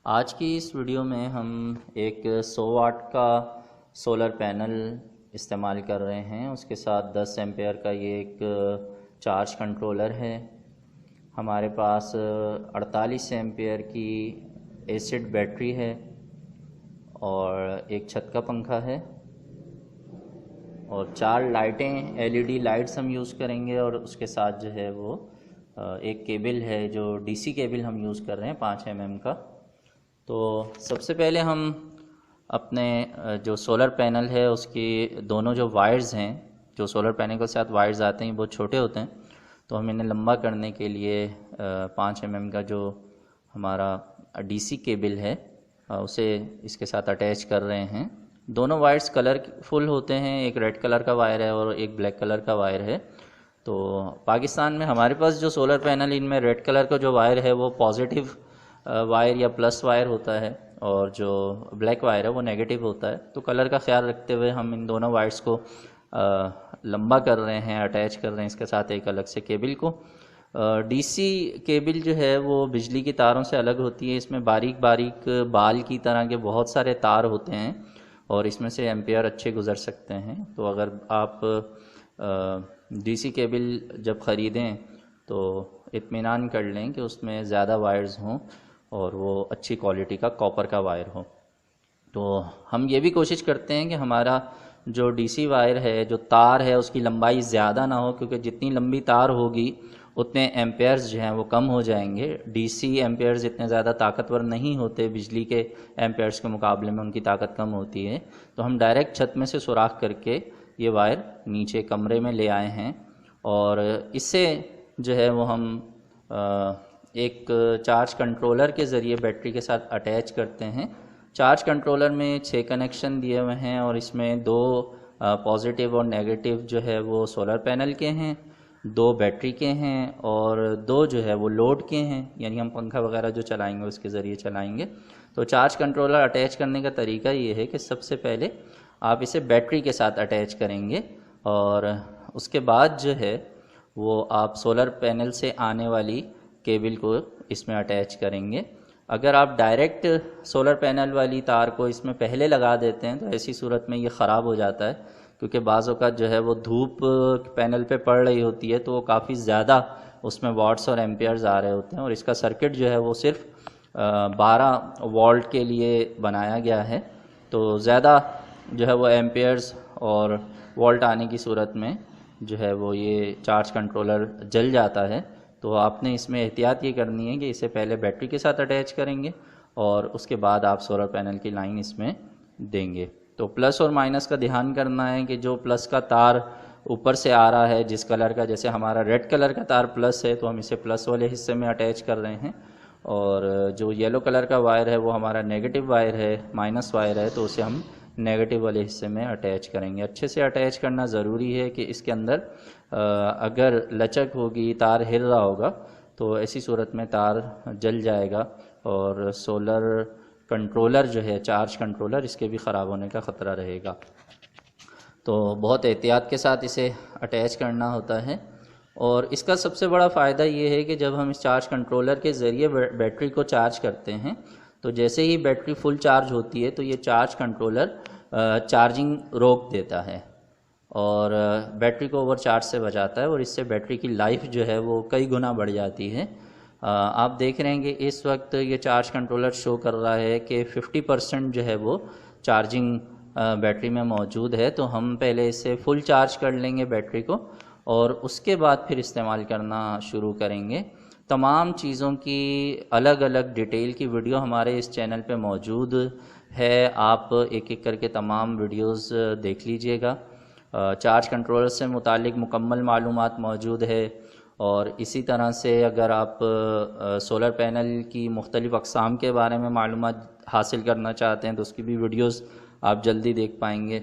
आज की इस वीडियो में हम एक 100 वाट का सोलर पैनल इस्तेमाल कर रहे हैं। उसके साथ 10 एम्पेयर का ये एक चार्ज कंट्रोलर है। हमारे पास 48 एम्पेयर की एसिड बैटरी है और एक छत का पंखा है और 4 लाइटें एलईडी लाइट्स हम यूज़ करेंगे। और उसके साथ जो है वो एक केबल है जो डीसी केबल हम यूज़ कर रहे हैं 5 mm का। तो सबसे पहले हम अपने जो सोलर पैनल है उसकी दोनों जो वायर्स हैं, जो सोलर पैनल के साथ वायर्स आते हैं बहुत छोटे होते हैं, तो हम इन्हें लंबा करने के लिए 5 mm का जो हमारा डीसी केबल है उसे इसके साथ अटैच कर रहे हैं। दोनों वायर्स कलरफुल होते हैं, एक रेड कलर का वायर है और एक ब्लैक कलर का वायर है। तो पाकिस्तान में हमारे पास जो सोलर पैनल, इनमें रेड कलर का जो वायर है वो पॉजिटिव वायर या प्लस वायर होता है और जो ब्लैक वायर है वो नेगेटिव होता है। तो कलर का ख्याल रखते हुए हम इन दोनों वायर्स को लंबा कर रहे हैं, अटैच कर रहे हैं इसके साथ एक अलग से केबल को। डीसी केबल जो है वो बिजली की तारों से अलग होती है। इसमें बारीक बारीक बाल की तरह के बहुत सारे तार होते हैं और इसमें से एम्पेयर अच्छे गुजर सकते हैं। तो अगर आप डीसी केबल जब ख़रीदें तो इत्मीनान कर लें कि उसमें ज़्यादा वायर्स हों और वो अच्छी क्वालिटी का कॉपर का वायर हो। तो हम ये भी कोशिश करते हैं कि हमारा जो डीसी वायर है, जो तार है, उसकी लंबाई ज़्यादा ना हो, क्योंकि जितनी लंबी तार होगी उतने एम्पेयर्स जो हैं वो कम हो जाएंगे। डीसी एम्पेयर्स इतने ज़्यादा ताकतवर नहीं होते, बिजली के एम्पेयर्स के मुकाबले में उनकी ताकत कम होती है। तो हम डायरेक्ट छत में से सुराख करके ये वायर नीचे कमरे में ले आए हैं और इससे जो है वो हम एक चार्ज कंट्रोलर के ज़रिए बैटरी के साथ अटैच करते हैं। चार्ज कंट्रोलर में 6 कनेक्शन दिए हुए हैं और इसमें 2 पॉजिटिव और नेगेटिव जो है वो सोलर पैनल के हैं, 2 बैटरी के हैं और 2 जो है वो लोड के हैं, यानी हम पंखा वगैरह जो चलाएंगे उसके ज़रिए चलाएंगे। तो चार्ज कंट्रोलर अटैच करने का तरीका ये है कि सबसे पहले आप इसे बैटरी के साथ अटैच करेंगे और उसके बाद जो है वो आप सोलर पैनल से आने वाली केबल को इसमें अटैच करेंगे। अगर आप डायरेक्ट सोलर पैनल वाली तार को इसमें पहले लगा देते हैं तो ऐसी सूरत में ये ख़राब हो जाता है, क्योंकि बाज़ औक़ात जो है वो धूप पैनल पे पड़ रही होती है तो वो काफ़ी ज़्यादा उसमें वाट्स और एम्पेयर्स आ रहे होते हैं और इसका सर्किट जो है वो सिर्फ 12 वोल्ट के लिए बनाया गया है। तो ज़्यादा जो है वो एम्पेयर्स और वोल्ट आने की सूरत में जो है वो ये चार्ज कंट्रोलर जल जाता है। तो आपने इसमें एहतियात ये करनी है कि इसे पहले बैटरी के साथ अटैच करेंगे और उसके बाद आप सोलर पैनल की लाइन इसमें देंगे। तो प्लस और माइनस का ध्यान करना है कि जो प्लस का तार ऊपर से आ रहा है जिस कलर का, जैसे हमारा रेड कलर का तार प्लस है तो हम इसे प्लस वाले हिस्से में अटैच कर रहे हैं और जो येलो कलर का वायर है वो हमारा नेगेटिव वायर है, माइनस वायर है, तो उसे हम नेगेटिव वाले हिस्से में अटैच करेंगे। अच्छे से अटैच करना ज़रूरी है कि इसके अंदर अगर लचक होगी, तार हिल रहा होगा तो ऐसी सूरत में तार जल जाएगा और सोलर कंट्रोलर जो है, चार्ज कंट्रोलर, इसके भी ख़राब होने का ख़तरा रहेगा। तो बहुत एहतियात के साथ इसे अटैच करना होता है। और इसका सबसे बड़ा फ़ायदा ये है कि जब हम इस चार्ज कंट्रोलर के ज़रिए बैटरी को चार्ज करते हैं तो जैसे ही बैटरी फुल चार्ज होती है तो ये चार्ज कंट्रोलर चार्जिंग रोक देता है और बैटरी को ओवर चार्ज से बचाता है और इससे बैटरी की लाइफ जो है वो कई गुना बढ़ जाती है। आप देख रहे हैं कि इस वक्त ये चार्ज कंट्रोलर शो कर रहा है कि 50% जो है वो चार्जिंग बैटरी में मौजूद है। तो हम पहले इसे फुल चार्ज कर लेंगे बैटरी को और उसके बाद फिर इस्तेमाल करना शुरू करेंगे। तमाम चीज़ों की अलग अलग डिटेल की वीडियो हमारे इस चैनल पे मौजूद है, आप एक एक करके तमाम वीडियोस देख लीजिएगा। चार्ज कंट्रोलर से मुतालिक मुकम्मल मालूमात मौजूद है और इसी तरह से अगर आप सोलर पैनल की मुख्तलिफ़ अक़साम के बारे में मालूमात हासिल करना चाहते हैं तो उसकी भी वीडियोस आप जल्दी देख पाएंगे।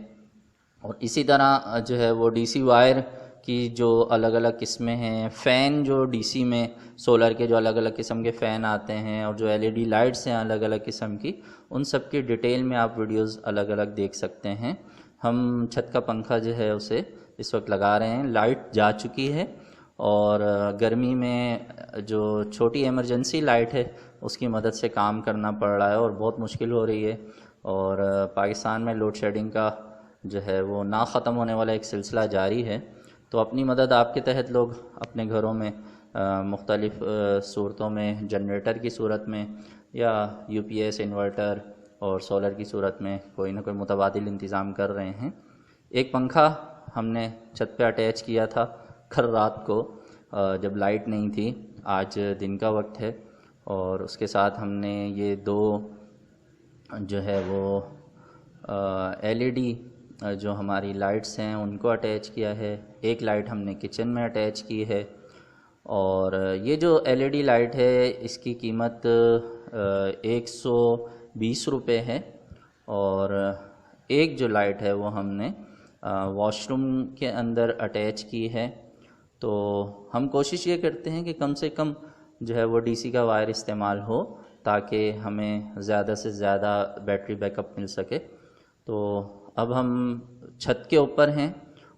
और इसी तरह जो है वो डीसी वायर की जो अलग अलग किस्में हैं, फ़ैन जो डीसी में सोलर के जो अलग अलग किस्म के फ़ैन आते हैं और जो एलईडी लाइट्स हैं अलग अलग किस्म की, उन सब की डिटेल में आप वीडियोस अलग अलग देख सकते हैं। हम छत का पंखा जो है उसे इस वक्त लगा रहे हैं, लाइट जा चुकी है और गर्मी में जो छोटी इमरजेंसी लाइट है उसकी मदद से काम करना पड़ रहा है और बहुत मुश्किल हो रही है। और पाकिस्तान में लोड शेडिंग का जो है वो ना ख़त्म होने वाला एक सिलसिला जारी है। तो अपनी मदद आपके तहत लोग अपने घरों में मुख्तलिफ़ सूरतों में जनरेटर की सूरत में या UPS इन्वर्टर और सोलर की सूरत में कोई ना कोई मुतबादिल इंतज़ाम कर रहे हैं। एक पंखा हमने छत पे अटैच किया था कल रात को जब लाइट नहीं थी, आज दिन का वक्त है, और उसके साथ हमने ये 2 जो है वो LED जो हमारी लाइट्स हैं उनको अटैच किया है। एक लाइट हमने किचन में अटैच की है। और ये जो LED लाइट है इसकी कीमत 120 रुपये है। और एक जो लाइट है वो हमने वॉशरूम के अंदर अटैच की है। तो हम कोशिश ये करते हैं कि कम से कम जो है वो DC का वायर इस्तेमाल हो ताकि हमें ज़्यादा से ज़्यादा बैटरी बैकअप मिल सके। तो अब हम छत के ऊपर हैं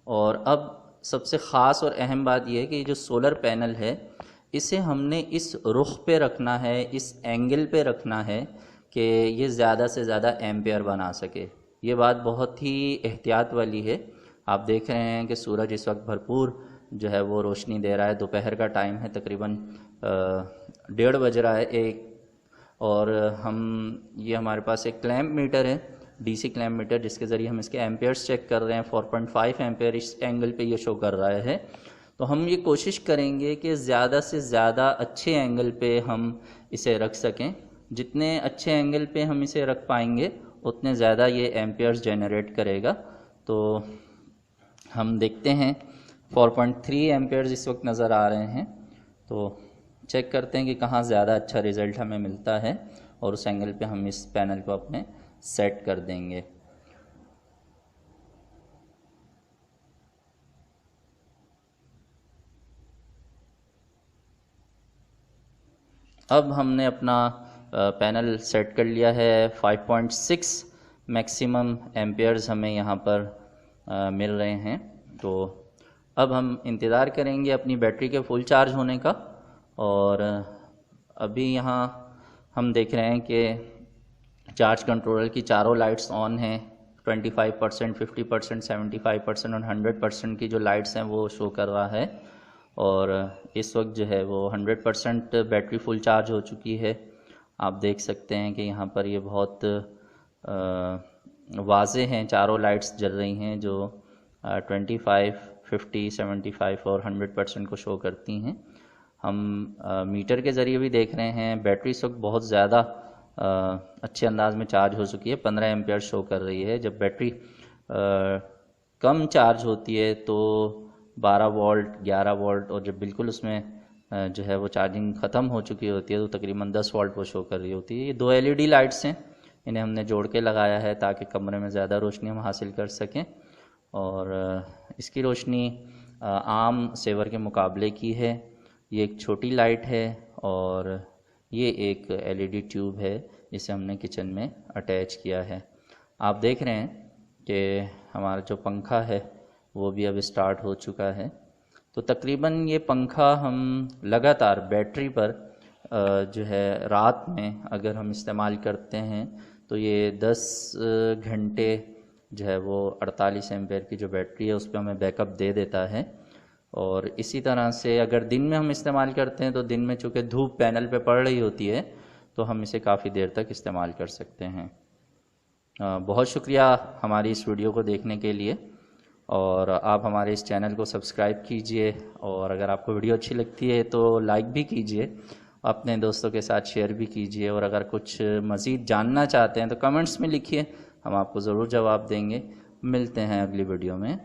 और अब सबसे ख़ास और अहम बात यह है कि जो सोलर पैनल है इसे हमने इस रुख पे रखना है, इस एंगल पे रखना है कि ये ज़्यादा से ज़्यादा एम्पेयर बना सके। ये बात बहुत ही एहतियात वाली है। आप देख रहे हैं कि सूरज इस वक्त भरपूर जो है वो रोशनी दे रहा है। दोपहर का टाइम है, तकरीबन 1:30 बज रहा है 1। और ये हमारे पास एक क्लैम्प मीटर है, DC क्लैम्प मीटर, जिसके ज़रिए हम इसके एम्पेयर्स चेक कर रहे हैं। 4.5 एम्पेयर इस एंगल पे ये शो कर रहा है। तो हम ये कोशिश करेंगे कि ज़्यादा से ज़्यादा अच्छे एंगल पे हम इसे रख सकें। जितने अच्छे एंगल पे हम इसे रख पाएंगे उतने ज़्यादा ये एम्पेयर्स जनरेट करेगा। तो हम देखते हैं 4.3 एम्पेयर्स इस वक्त नज़र आ रहे हैं। तो चेक करते हैं कि कहाँ ज़्यादा अच्छा रिज़ल्ट हमें मिलता है और उस एंगल पे हम इस पैनल को अपने सेट कर देंगे। अब हमने अपना पैनल सेट कर लिया है। 5.6 मैक्सिमम एम्पेयर्स हमें यहाँ पर मिल रहे हैं। तो अब हम इंतज़ार करेंगे अपनी बैटरी के फुल चार्ज होने का। और अभी यहाँ हम देख रहे हैं कि चार्ज कंट्रोलर की चारों लाइट्स ऑन हैं। 25%, 50%, 75% और 100% की जो लाइट्स हैं वो शो कर रहा है। और इस वक्त जो है वो 100% बैटरी फुल चार्ज हो चुकी है। आप देख सकते हैं कि यहाँ पर ये बहुत वाज़े हैं, चारों लाइट्स जल रही हैं जो 25, 50, 75 और 100% को शो करती हैं। हम मीटर के ज़रिए भी देख रहे हैं बैटरी इस वक्त बहुत ज़्यादा अच्छे अंदाज में चार्ज हो चुकी है। 15 एम्पेयर शो कर रही है। जब बैटरी कम चार्ज होती है तो 12 वोल्ट, 11 वोल्ट, और जब बिल्कुल उसमें जो है वो चार्जिंग ख़त्म हो चुकी होती है तो तकरीबन 10 वोल्ट वो शो कर रही होती है। ये 2 LED लाइट्स हैं, इन्हें हमने जोड़ के लगाया है ताकि कमरे में ज़्यादा रोशनी हम हासिल कर सकें। और इसकी रोशनी आम सेवर के मुकाबले की है। ये एक छोटी लाइट है और ये एक LED ट्यूब है जिसे हमने किचन में अटैच किया है। आप देख रहे हैं कि हमारा जो पंखा है वो भी अब स्टार्ट हो चुका है। तो तकरीबन ये पंखा हम लगातार बैटरी पर जो है रात में अगर हम इस्तेमाल करते हैं तो ये 10 घंटे जो है वो 48 एम्पेयर की जो बैटरी है उस पर हमें बैकअप दे देता है। और इसी तरह से अगर दिन में हम इस्तेमाल करते हैं तो दिन में चूँकि धूप पैनल पे पड़ रही होती है तो हम इसे काफ़ी देर तक इस्तेमाल कर सकते हैं। बहुत शुक्रिया हमारी इस वीडियो को देखने के लिए। और आप हमारे इस चैनल को सब्सक्राइब कीजिए और अगर आपको वीडियो अच्छी लगती है तो लाइक भी कीजिए, अपने दोस्तों के साथ शेयर भी कीजिए। और अगर कुछ मज़ीद जानना चाहते हैं तो कमेंट्स में लिखिए, हम आपको ज़रूर जवाब देंगे। मिलते हैं अगली वीडियो में।